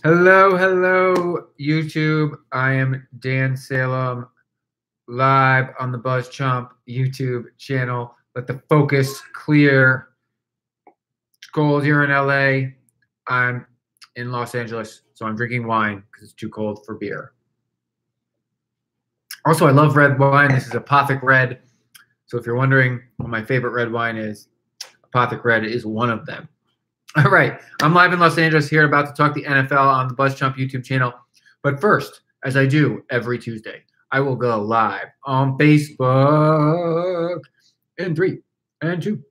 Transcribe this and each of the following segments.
Hello, hello, YouTube. I am Dan Salem, live on the BuzzChomp YouTube channel. Let the focus clear. It's cold here in LA. I'm in Los Angeles, so I'm drinking wine because it's too cold for beer. Also, I love red wine. This is Apothic Red. So if you're wondering what my favorite red wine is, Apothic Red is one of them. All right, I'm live in Los Angeles here, about to talk the NFL on the BuzzChomp YouTube channel. But first, as I do every Tuesday, I will go live on Facebook in 3 and 2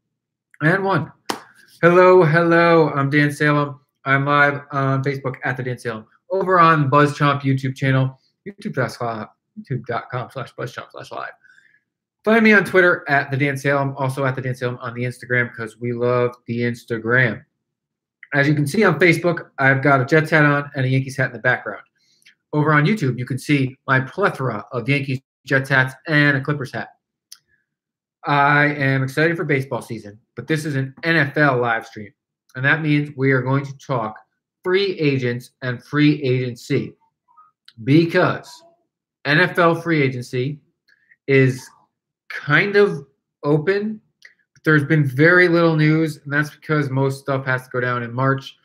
and 1. Hello, hello, I'm Dan Salem. I'm live on Facebook at the Dan Salem. Over on BuzzChomp YouTube channel, youtube.com/BuzzChomp/live. Find me on Twitter at the Dan Salem, also at the Dan Salem on the Instagram because we love the Instagram. As you can see on Facebook, I've got a Jets hat on and a Yankees hat in the background. Over on YouTube, you can see my plethora of Yankees, Jets hats, and a Clippers hat. I am excited for baseball season, but this is an NFL live stream, and that means we are going to talk free agents and free agency because NFL free agency is kind of open. There's been very little news, and that's because most stuff has to go down in March.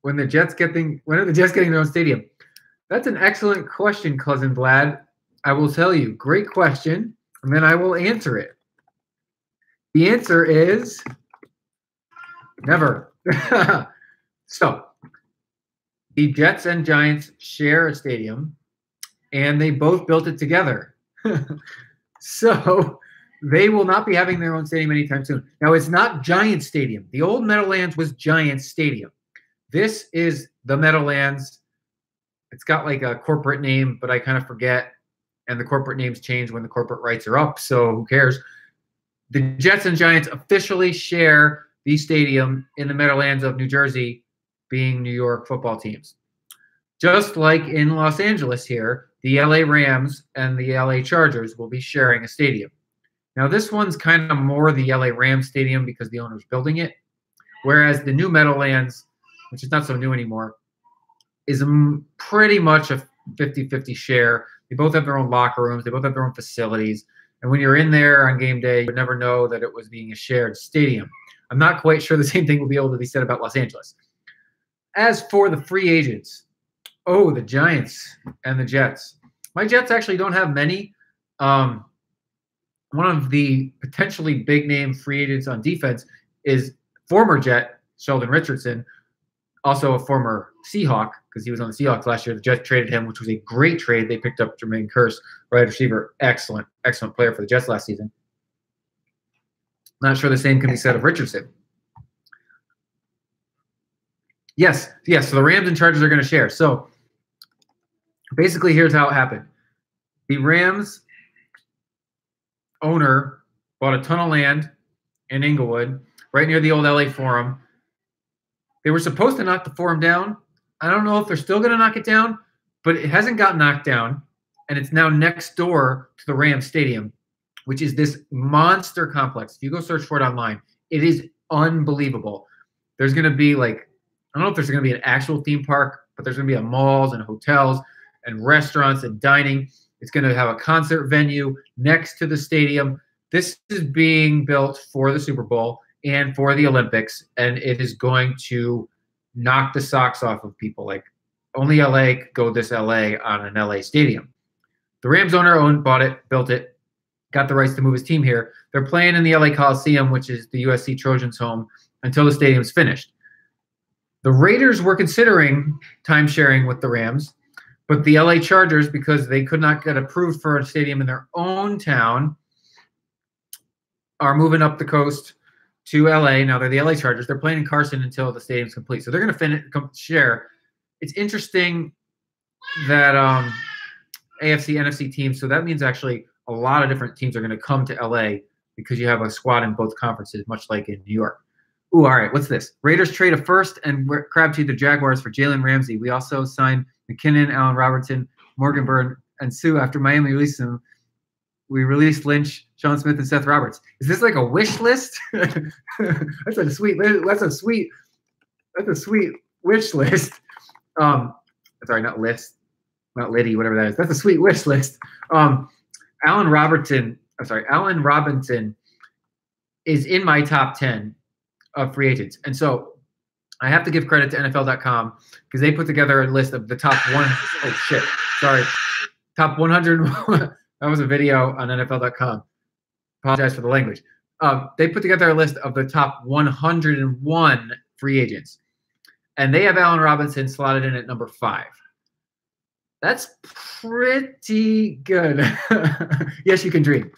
When are the Jets getting their own stadium? That's an excellent question, Cousin Vlad. I will tell you, great question, and then I will answer it. The answer is never. So, the Jets and Giants share a stadium, and they both built it together. So they will not be having their own stadium anytime soon. Now, it's not Giants Stadium. The old Meadowlands was Giants Stadium. This is the Meadowlands. It's got like a corporate name, but I kind of forget. And the corporate names change when the corporate rights are up, so who cares? The Jets and Giants officially share the stadium in the Meadowlands of New Jersey, being New York football teams. Just like in Los Angeles here, the LA Rams and the LA Chargers will be sharing a stadium. Now, this one's kind of more the LA Rams stadium because the owner's building it, whereas the new Meadowlands, which is not so new anymore, is pretty much a 50-50 share. They both have their own locker rooms. They both have their own facilities. And when you're in there on game day, you would never know that it was being a shared stadium. I'm not quite sure the same thing will be able to be said about Los Angeles. As for the free agents, the Giants and the Jets. My Jets actually don't have many. One of the potentially big-name free agents on defense is former Jet Sheldon Richardson, also a former Seahawk because he was on the Seahawks last year. The Jets traded him, which was a great trade. They picked up Jermaine Kearse, wide receiver, excellent player for the Jets last season. Not sure the same can be said of Richardson. Yes, so the Rams and Chargers are going to share. So basically, here's how it happened. The Rams owner bought a ton of land in Inglewood, right near the old LA Forum. They were supposed to knock the Forum down. I don't know if they're still going to knock it down, but it hasn't got knocked down, and it's now next door to the Rams Stadium, which is this monster complex. If you go search for it online, it is unbelievable. There's going to be I don't know if there's going to be an actual theme park, but there's going to be malls and hotels and restaurants and dining. It's going to have a concert venue next to the stadium. This is being built for the Super Bowl and for the Olympics, and it is going to knock the socks off of people. Like, only LA could go this LA on an LA stadium. The Rams owner bought it, built it, got the rights to move his team here. They're playing in the LA Coliseum, which is the USC Trojans' home, until the stadium's finished. The Raiders were considering time-sharing with the Rams, but the LA Chargers, because they could not get approved for a stadium in their own town, are moving up the coast to LA. Now they're the LA Chargers. They're playing in Carson until the stadium's complete. So they're going to share. It's interesting that AFC, NFC teams, so that means actually a lot of different teams are going to come to LA because you have a squad in both conferences, much like in New York. Ooh, all right, what's this? Raiders trade a first and crab to the Jaguars for Jalen Ramsey. We also signed McKinnon, Allen Robertson, Morgan Byrne, and Sue after Miami released them. We released Lynch, Sean Smith, and Seth Roberts. Is this like a wish list? That's a sweet wish list. Sorry, not list, not Liddy, whatever that is. That's a sweet wish list. Allen Robinson is in my top 10 of free agents. And so I have to give credit to NFL.com because they put together a list of the top top 100. That was a video on NFL.com. Apologize for the language. They put together a list of the top 101 free agents. And they have Allen Robinson slotted in at number 5. That's pretty good. Yes, you can dream.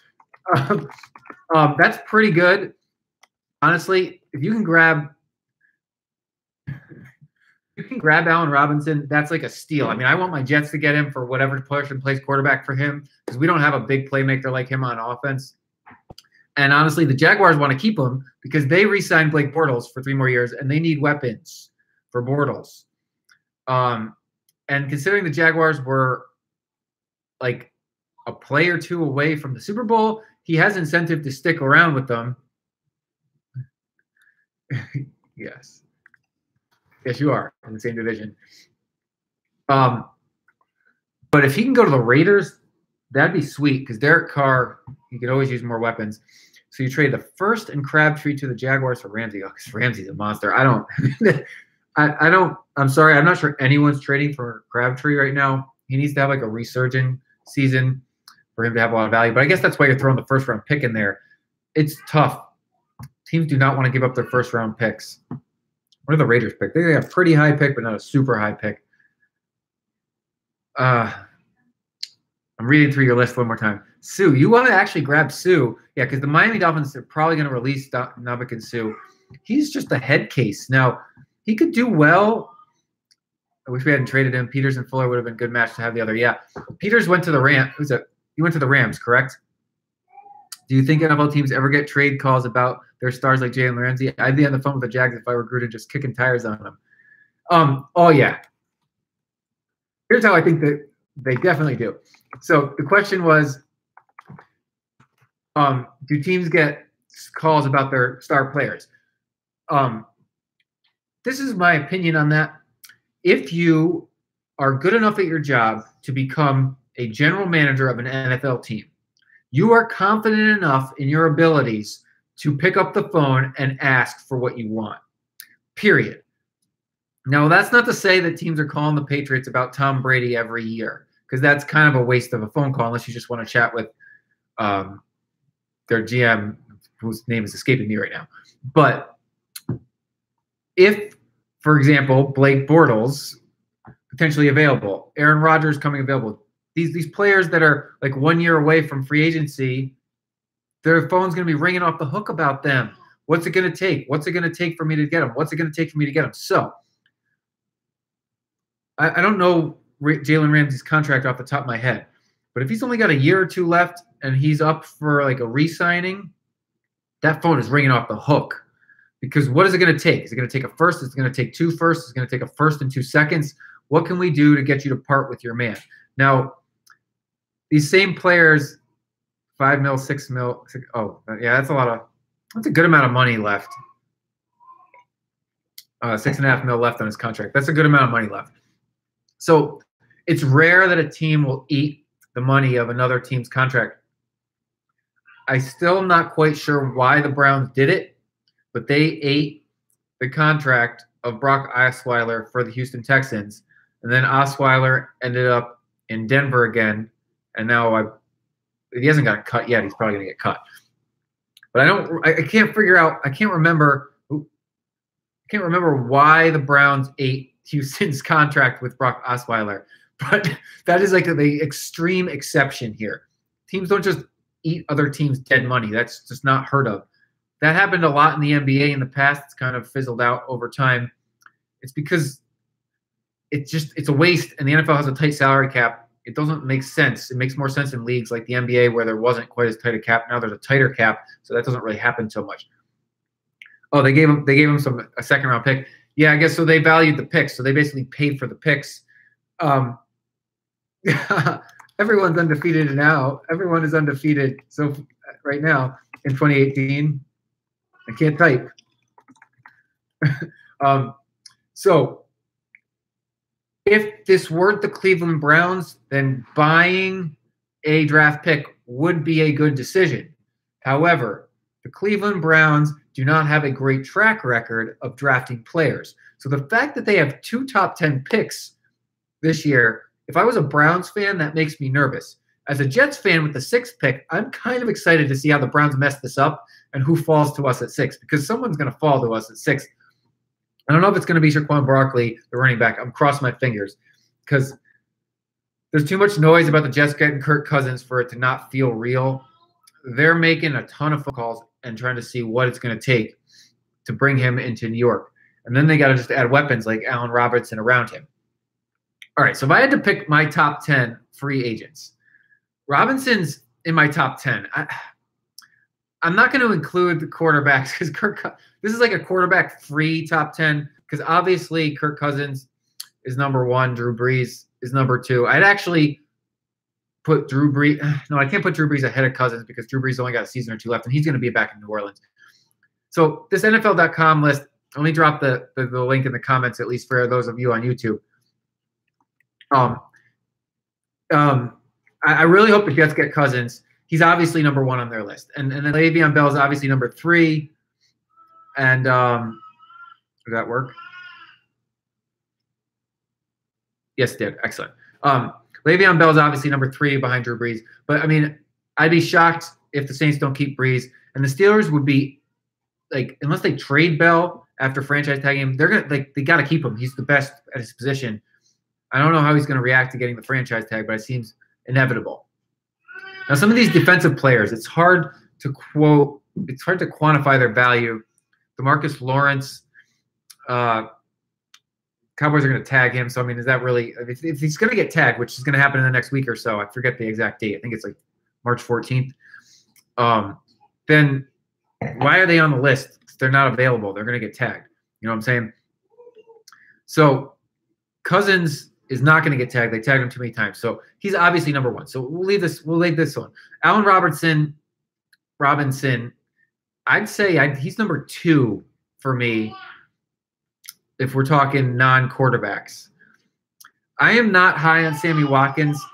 That's pretty good. Honestly, if you can grab Allen Robinson, that's like a steal. I mean, I want my Jets to get him for whatever push and plays quarterback for him because we don't have a big playmaker like him on offense. And honestly, the Jaguars want to keep him because they re-signed Blake Bortles for 3 more years, and they need weapons for Bortles. And considering the Jaguars were like a play or 2 away from the Super Bowl, he has incentive to stick around with them. Yes. Yes, you are in the same division. But if he can go to the Raiders, that'd be sweet because Derek Carr, he could always use more weapons. So you trade the first and Crabtree to the Jaguars for Ramsey. Oh, because Ramsey's a monster. I'm sorry. I'm not sure anyone's trading for Crabtree right now. He needs to have like a resurging season for him to have a lot of value. But I guess that's why you're throwing the first round pick in there. It's tough. Teams do not want to give up their first round picks. What are the Raiders pick? They have a pretty high pick, but not a super high pick. I'm reading through your list one more time. Sue, you want to actually grab Sue. Yeah, because the Miami Dolphins are probably going to release Ndamukong Suh. He's just a head case. Now, he could do well. I wish we hadn't traded him. Peters and Fuller would have been a good match to have the other. Yeah, Peters went to the Rams. He went to the Rams, correct? Do you think NFL teams ever get trade calls about their stars like Jalen Ramsey? I'd be on the phone with the Jags if I were Gruden just kicking tires on them. Oh, yeah. Here's how I think that they definitely do. So the question was, do teams get calls about their star players? This is my opinion on that. If you are good enough at your job to become a general manager of an NFL team, you are confident enough in your abilities to pick up the phone and ask for what you want, period. Now, that's not to say that teams are calling the Patriots about Tom Brady every year, because that's kind of a waste of a phone call unless you just want to chat with their GM, whose name is escaping me right now. But if, for example, Blake Bortles potentially available, Aaron Rodgers coming available, these players that are like 1 year away from free agency, their phone's going to be ringing off the hook about them. What's it going to take? What's it going to take for me to get them? What's it going to take for me to get them? So I don't know Jalen Ramsey's contract off the top of my head, but if he's only got a year or 2 left and he's up for like a re-signing, that phone is ringing off the hook. Because what is it going to take? Is it going to take a first? Is it going to take 2 firsts? Is it going to take a first and 2 seconds? What can we do to get you to part with your man? Now, these same players, $5 million, $6 million. Oh, yeah, that's a good amount of money left. $6.5 million left on his contract. That's a good amount of money left. So it's rare that a team will eat the money of another team's contract. I still am not quite sure why the Browns did it, but they ate the contract of Brock Osweiler for the Houston Texans, and then Osweiler ended up in Denver again, and now if he hasn't got cut yet, he's probably going to get cut. But I can't remember why the Browns ate Houston's contract with Brock Osweiler, but that is like the extreme exception here. Teams don't just eat other teams' dead money. That's just not heard of. That happened a lot in the NBA in the past. It's kind of fizzled out over time. It's because it's a waste, and the NFL has a tight salary cap. It doesn't make sense. It makes more sense in leagues like the NBA where there wasn't quite as tight a cap. Now there's a tighter cap, so that doesn't really happen so much. Oh, they gave him a 2nd round pick. Yeah, I guess so. They valued the picks, so they basically paid for the picks. Everyone's undefeated now. Everyone is undefeated. So right now in 2018, I can't type. So If this weren't the Cleveland Browns, then buying a draft pick would be a good decision. However, the Cleveland Browns do not have a great track record of drafting players. So the fact that they have 2 top 10 picks this year, if I was a Browns fan, that makes me nervous. As a Jets fan with the 6th pick, I'm kind of excited to see how the Browns mess this up and who falls to us at 6, because someone's going to fall to us at 6. I don't know if it's going to be Saquon Barkley, the running back. I'm crossing my fingers because there's too much noise about the Jets getting Kirk Cousins for it to not feel real. They're making a ton of phone calls and trying to see what it's going to take to bring him into New York. And then they got to just add weapons like Allen Robinson around him. All right, so if I had to pick my top 10 free agents, Robinson's in my top 10. I'm not going to include the quarterbacks because this is like a quarterback-free top 10 because obviously Kirk Cousins is number 1, Drew Brees is number 2. I'd actually put Drew Brees – no, I can't put Drew Brees ahead of Cousins because Drew Brees only got a season or 2 left, and he's going to be back in New Orleans. So this NFL.com list, let me drop the link in the comments, at least for those of you on YouTube. I really hope the Jets get Cousins. He's obviously number 1 on their list. And then Le'Veon Bell is obviously number 3. And did that work? Yes, it did. Excellent. Le'Veon Bell is obviously number 3 behind Drew Brees. But, I mean, I'd be shocked if the Saints don't keep Brees. And the Steelers would be, like, unless they trade Bell after franchise tagging him, they're gonna they got to keep him. He's the best at his position. I don't know how he's going to react to getting the franchise tag, but it seems inevitable. Now, some of these defensive players, it's hard to quantify their value. DeMarcus Lawrence, Cowboys are going to tag him. So, I mean, is that really – if he's going to get tagged, which is going to happen in the next week or so, I forget the exact date. I think it's like March 14th. Then why are they on the list? They're not available. They're going to get tagged. You know what I'm saying? So, Cousins is not going to get tagged. They tagged him too many times. So he's obviously number 1. So we'll leave this one. Allen Robinson, I'd say he's number 2 for me if we're talking non-quarterbacks. I am not high on Sammy Watkins.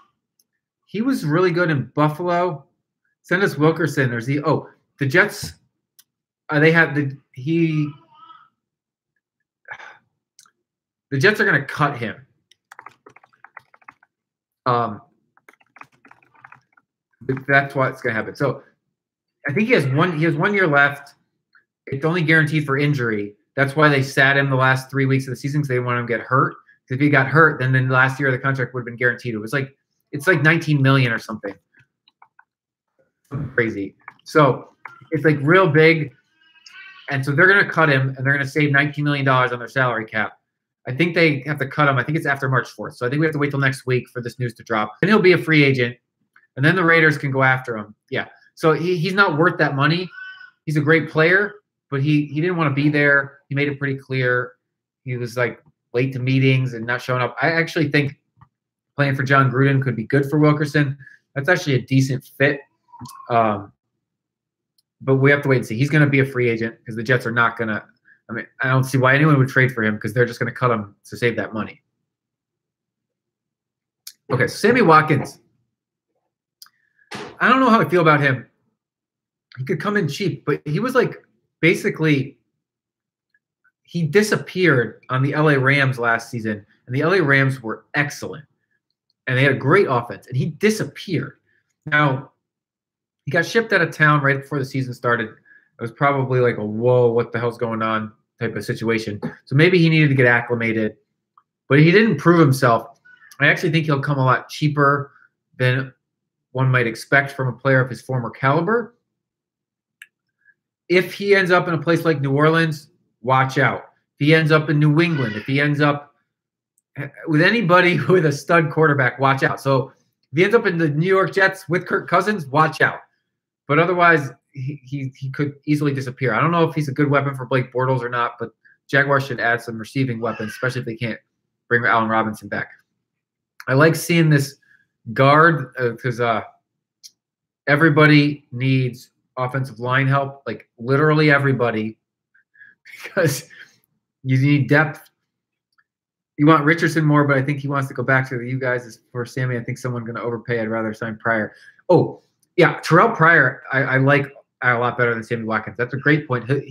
He was really good in Buffalo. Send us Wilkerson. The Jets, the Jets are going to cut him. That's what's going to happen. So I think he has 1 year left. It's only guaranteed for injury. That's why they sat him the last 3 weeks of the season because they didn't want him to get hurt. Because if he got hurt, then the last year of the contract would have been guaranteed. It's like $19 million or something. Crazy. So it's like real big. And so they're going to cut him and they're going to save $19 million on their salary cap. I think they have to cut him. I think it's after March 4th. So I think we have to wait till next week for this news to drop. And he'll be a free agent. And then the Raiders can go after him. Yeah. So he's not worth that money. He's a great player, but he didn't want to be there. He made it pretty clear. He was like late to meetings and not showing up. I actually think playing for John Gruden could be good for Wilkerson. That's actually a decent fit. But we have to wait and see. He's going to be a free agent because the Jets are not going to. I mean, I don't see why anyone would trade for him because they're just going to cut him to save that money. Okay, so Sammy Watkins. I don't know how I feel about him. He could come in cheap, but he was like basically he disappeared on the LA Rams last season, and the LA Rams were excellent, and they had a great offense, and he disappeared. Now, he got shipped out of town right before the season started. It was probably like a, whoa, what the hell's going on type of situation. So maybe he needed to get acclimated, but he didn't prove himself. I actually think he'll come a lot cheaper than one might expect from a player of his former caliber. If he ends up in a place like New Orleans, watch out. If he ends up in New England, if he ends up with anybody with a stud quarterback, watch out. So if he ends up in the New York Jets with Kirk Cousins, watch out. But otherwise, he could easily disappear. I don't know if he's a good weapon for Blake Bortles or not, but Jaguars should add some receiving weapons, especially if they can't bring Allen Robinson back. I like seeing this guard because everybody needs offensive line help, like literally everybody, because you need depth. You want Richardson more, but I think he wants to go back to you guys. For Sammy, I think someone going to overpay. I'd rather sign Pryor. Oh, yeah, Terrell Pryor, I like a lot better than Sammy Watkins. That's a great point. I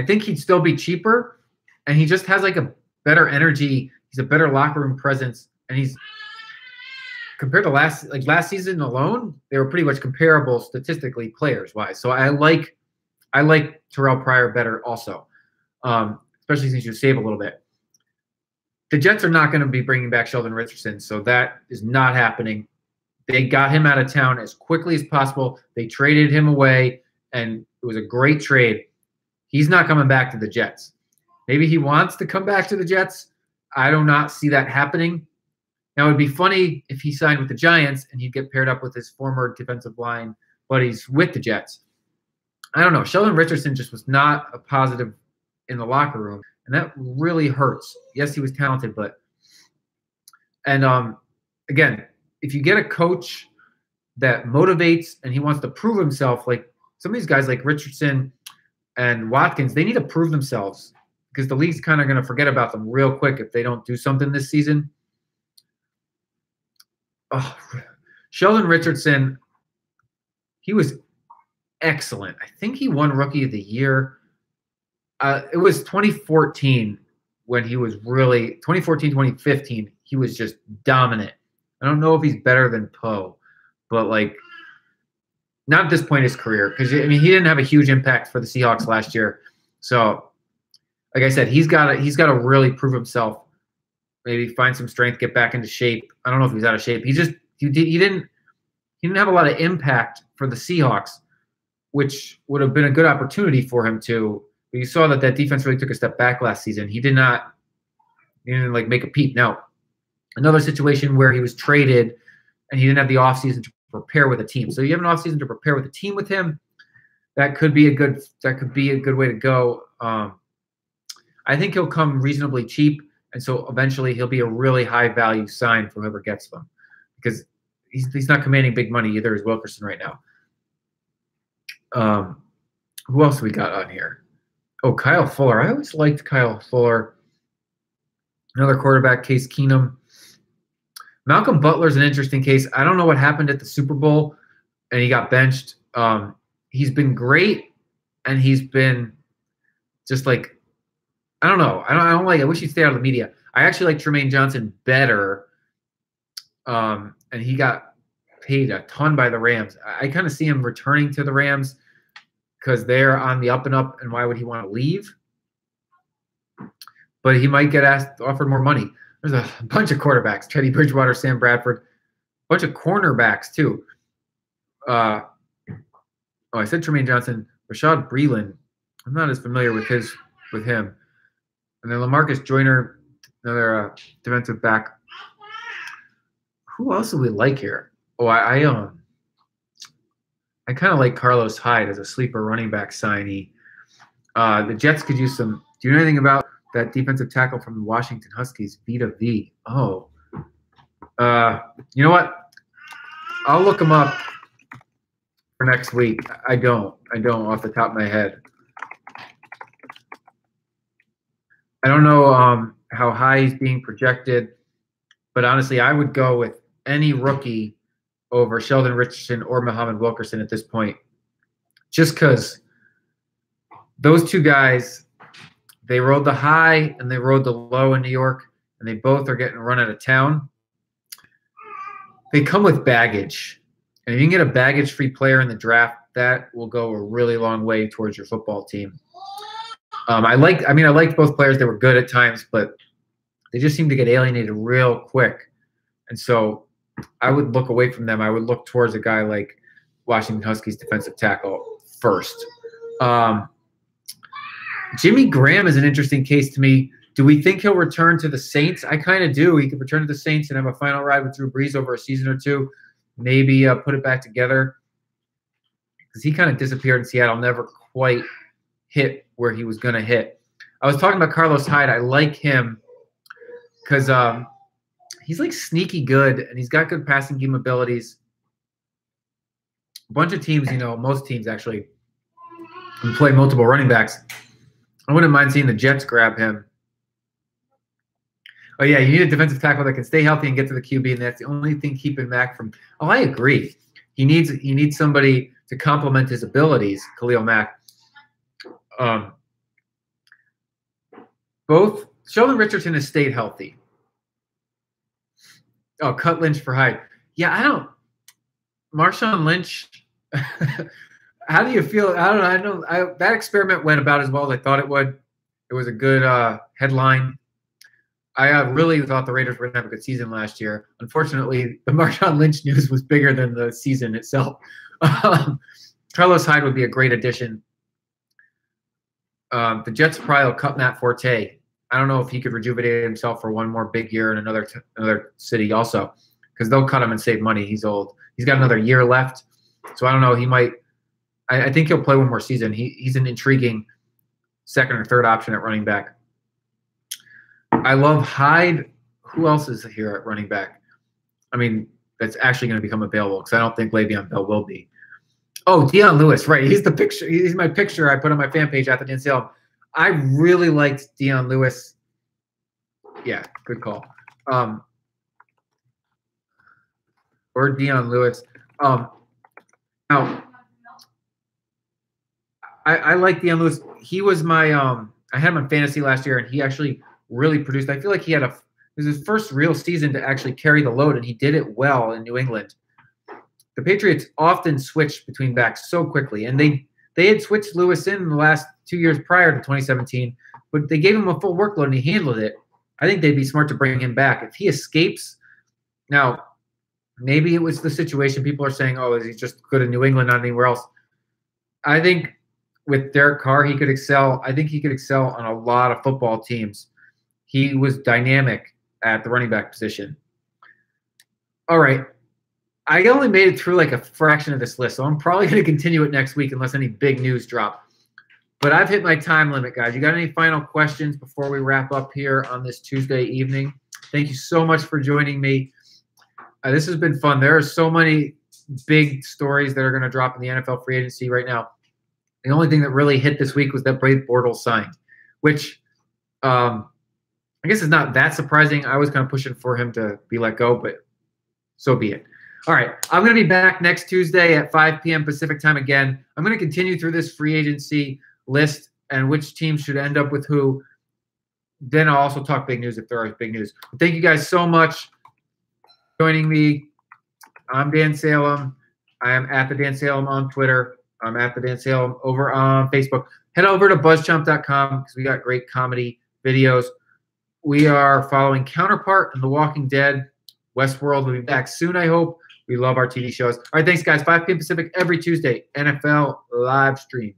think he'd still be cheaper, and he just has like a better energy. He's a better locker room presence, and he's compared to last season alone, they were pretty much comparable statistically players wise. So I like Terrell Pryor better also, especially since you save a little bit. The Jets are not going to be bringing back Sheldon Richardson, so that is not happening. They got him out of town as quickly as possible. They traded him away, and it was a great trade. He's not coming back to the Jets. Maybe he wants to come back to the Jets. I do not see that happening. Now, it would be funny if he signed with the Giants and he'd get paired up with his former defensive line buddies with the Jets. I don't know. Sheldon Richardson just was not a positive in the locker room, and that really hurts. Yes, he was talented, but – and again, if you get a coach that motivates and he wants to prove himself, like some of these guys like Richardson and Watkins, they need to prove themselves because the league's kind of going to forget about them real quick if they don't do something this season. Oh, Sheldon Richardson, he was excellent. I think he won Rookie of the Year. It was 2014 when he was really – 2014, 2015, he was just dominant. I don't know if he's better than Poe, but like not at this point in his career because I mean he didn't have a huge impact for the Seahawks last year. So, like I said, he's got to really prove himself. Maybe find some strength, get back into shape. I don't know if he's out of shape. He didn't have a lot of impact for the Seahawks, which would have been a good opportunity for him to. But you saw that defense really took a step back last season. He didn't like make a peep. Now, another situation where he was traded and he didn't have the offseason to prepare with a team. So you have an offseason to prepare with a team with him. That could be a good way to go. I think he'll come reasonably cheap, and so eventually he'll be a really high value sign for whoever gets them because he's not commanding big money either as Wilkerson right now. Who else we got on here? Oh, Kyle Fuller. I always liked Kyle Fuller. Another quarterback, Case Keenum. Malcolm Butler's an interesting case. I don't know what happened at the Super Bowl, and he got benched. He's been great, and he's been just like, I don't know. I wish he'd stay out of the media. I actually like Tremaine Johnson better, and he got paid a ton by the Rams. I kind of see him returning to the Rams because they're on the up and up, and why would he want to leave? But he might get offered more money. There's a bunch of quarterbacks, Teddy Bridgewater, Sam Bradford, a bunch of cornerbacks too. I said Tremaine Johnson, Rashad Breeland. I'm not as familiar with him. And then LaMarcus Joyner, another defensive back. Who else do we like here? Oh, I kind of like Carlos Hyde as a sleeper running back signee. The Jets could use some. Do you know anything about that defensive tackle from the Washington Huskies, Vita V? Oh, you know what? I'll look him up for next week. I don't off the top of my head. I don't know how high he's being projected, but honestly, I would go with any rookie over Sheldon Richardson or Muhammad Wilkerson at this point, just because those two guys, they rode the high and they rode the low in New York, and they both are getting run out of town. They come with baggage, and if you can get a baggage-free player in the draft, that will go a really long way towards your football team. I liked both players. They were good at times, but they just seem to get alienated real quick. And so I would look away from them. I would look towards a guy like Washington Huskies defensive tackle first. Jimmy Graham is an interesting case to me. Do we think he'll return to the Saints? I kind of do. He could return to the Saints and have a final ride with Drew Brees over a season or two, maybe put it back together. Because he kind of disappeared in Seattle, never quite hit where he was going to hit. I was talking about Carlos Hyde. I like him because he's like sneaky good, and he's got good passing game abilities. A bunch of teams, most teams actually can play multiple running backs. I wouldn't mind seeing the Jets grab him. Oh, yeah, you need a defensive tackle that can stay healthy and get to the QB, and that's the only thing keeping Mack from – oh, I agree. He needs somebody to complement his abilities, Khalil Mack. Both – Sheldon Richardson has stayed healthy. Oh, cut Lynch for Hyde. Yeah, I don't – Marshawn Lynch – how do you feel? I don't know. That experiment went about as well as I thought it would. It was a good headline. I really thought the Raiders were going to have a good season last year. Unfortunately, the Marshawn Lynch news was bigger than the season itself. Carlos Hyde would be a great addition. The Jets probably will cut Matt Forte. I don't know if he could rejuvenate himself for one more big year in another city also, because they'll cut him and save money. He's old. He's got another year left. So I don't know. He might – I think he'll play one more season. He's an intriguing second or third option at running back. I love Hyde. Who else is here at running back? I mean, that's actually going to become available because I don't think Le'Veon Bell will be. Oh, Dion Lewis, right. He's the picture. He's my picture I put on my fan page after Dan Salem. I really liked Dion Lewis. Yeah, good call. Or Dion Lewis. Now, I like Dion Lewis. He was my I had him in fantasy last year, and he actually really produced. I feel like it was his first real season to actually carry the load, and he did it well in New England. The Patriots often switched between backs so quickly, and they had switched Lewis in the last 2 years prior to 2017, but they gave him a full workload, and he handled it. I think they'd be smart to bring him back. If he escapes, now, maybe it was the situation. People are saying, oh, is he just good in New England, not anywhere else? I think with Derek Carr, he could excel. I think he could excel on a lot of football teams. He was dynamic at the running back position. All right. I only made it through like a fraction of this list, so I'm probably going to continue it next week unless any big news drop. But I've hit my time limit, guys. You got any final questions before we wrap up here on this Tuesday evening? Thank you so much for joining me. This has been fun. There are so many big stories that are going to drop in the NFL free agency right now. The only thing that really hit this week was that Blake Bortles signed, which I guess is not that surprising. I was kind of pushing for him to be let go, but so be it. All right, I'm going to be back next Tuesday at 5 p.m. Pacific time again. I'm going to continue through this free agency list and which teams should end up with who. Then I'll also talk big news if there is big news. Thank you guys so much for joining me. I'm Dan Salem. I am at the Dan Salem on Twitter. I'm at the Dan Salem over on Facebook. Head over to BuzzChomp.com because we got great comedy videos. We are following Counterpart and The Walking Dead. Westworld will be back soon, I hope. We love our TV shows. All right, thanks, guys. 5 p.m. Pacific every Tuesday, NFL live stream.